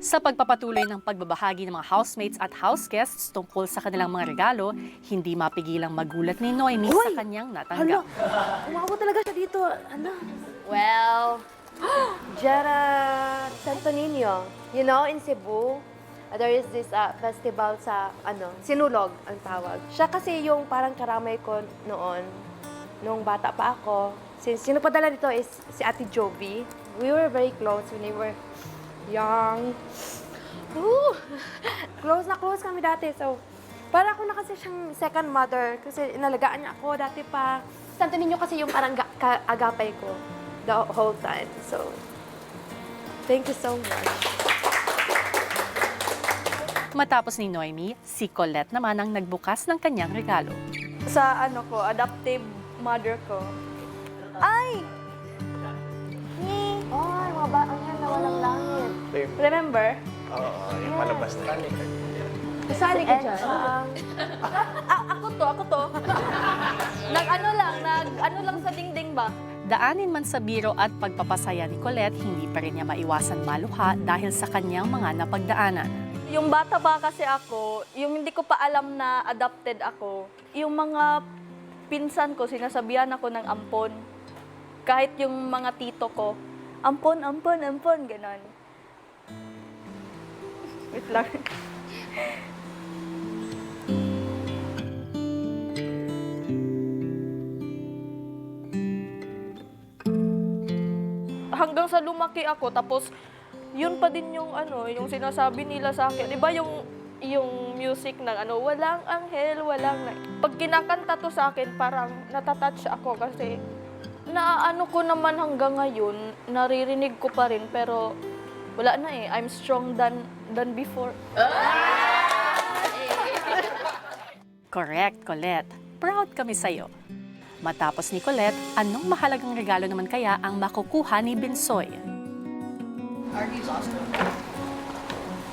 Sa pagpapatuloy ng pagbabahagi ng mga housemates at house guests tungkol sa kanilang mga regalo, hindi mapigilang magulat ni Noemi sa kanyang natanggap. Umawa talaga siya dito. Ano? Well, Jara Santo Niño. You know, in Cebu, there is this festival sa, Sinulog ang tawag. Siya kasi yung parang karamay ko noon, nung bata pa ako. Sino padala dito is si Ate Jovi. We were very close when we were young. Ooh! Close na close kami dati. So, para ako na kasi siyang second mother kasi inalagaan niya ako dati pa. Santo Niño kasi yung parang agapay ko the whole time. So, thank you so much. Matapos ni Noemi, si Colette naman ang nagbukas ng kanyang regalo. Sa adoptive mother ko. Ay! Ay, mga baang yan na walang langit. Remember? Oo, yung palabas na yun. Kasali ka dyan? Ako to. Nag-ano lang sa dingding ba? Daanin man sa biro at pagpapasaya ni Colette, hindi pa rin niya maiwasan maluha dahil sa kanyang mga napagdaanan. Yung bata pa kasi ako, yung hindi ko pa alam na adopted ako, yung mga pinsan ko, sinasabihan ako ng ampon. Kahit yung mga tito ko, ampon, ganon. Wait lang. Hanggang sa lumaki ako, tapos yun pa din yung yung sinasabi nila sa akin. 'Di ba yung music ng walang anghel, pag kinakanta to sa akin, parang natatouch ako kasi naano ko naman hanggang ngayon, naririnig ko pa rin, pero wala na eh. I'm strong than before. Correct, Colette. Proud kami sa'yo. Matapos ni Colette, anong mahalagang regalo naman kaya ang makukuha ni Binsoy? Artie's awesome.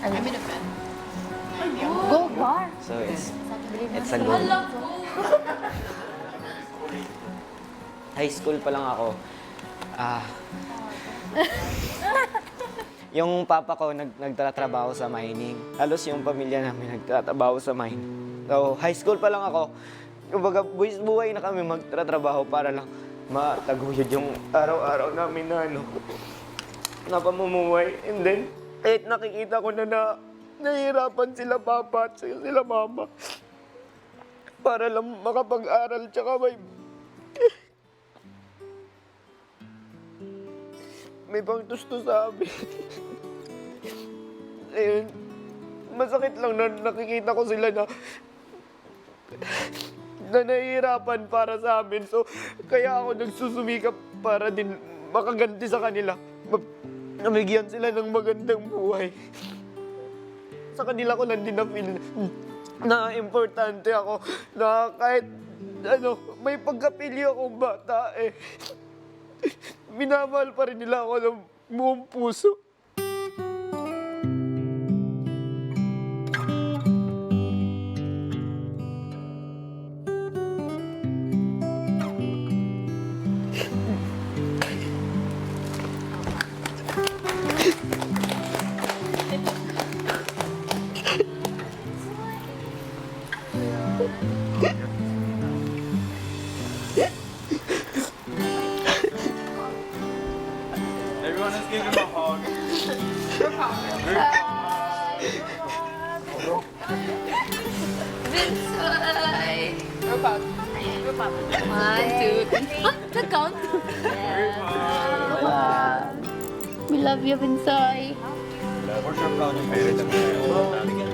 I'm in a fan. Gold bar. So it's a goal. High school pa lang ako. Yung papa ko nagtatrabaho sa mining. Halos yung pamilya namin nagtatrabaho sa mining. So high school pa lang ako. Kumbaga, buhay na kami magtatrabaho para lang mataguyod yung araw-araw namin na pamumuhay. And then, kahit nakikita ko na nahihirapan sila papa at sila mama para lang makapag-aral, tsaka may pangtusto sa amin. Ayun, masakit lang na nakikita ko sila na nahihirapan para sa amin. So, kaya ako nagsusumikap para din makaganti sa kanila. Namigyan sila ng magandang buhay. Sa kanila ko lang din na-feel na importante ako, na kahit may pagkapili akong bata minamahal pa rin nila ako ng buong puso. Everyone, let's give him a hug. Binsoy! Group hug. Group hug. 1, 2, 3. Ah, nag-count? We love you, Binsoy. We're sure proud of you.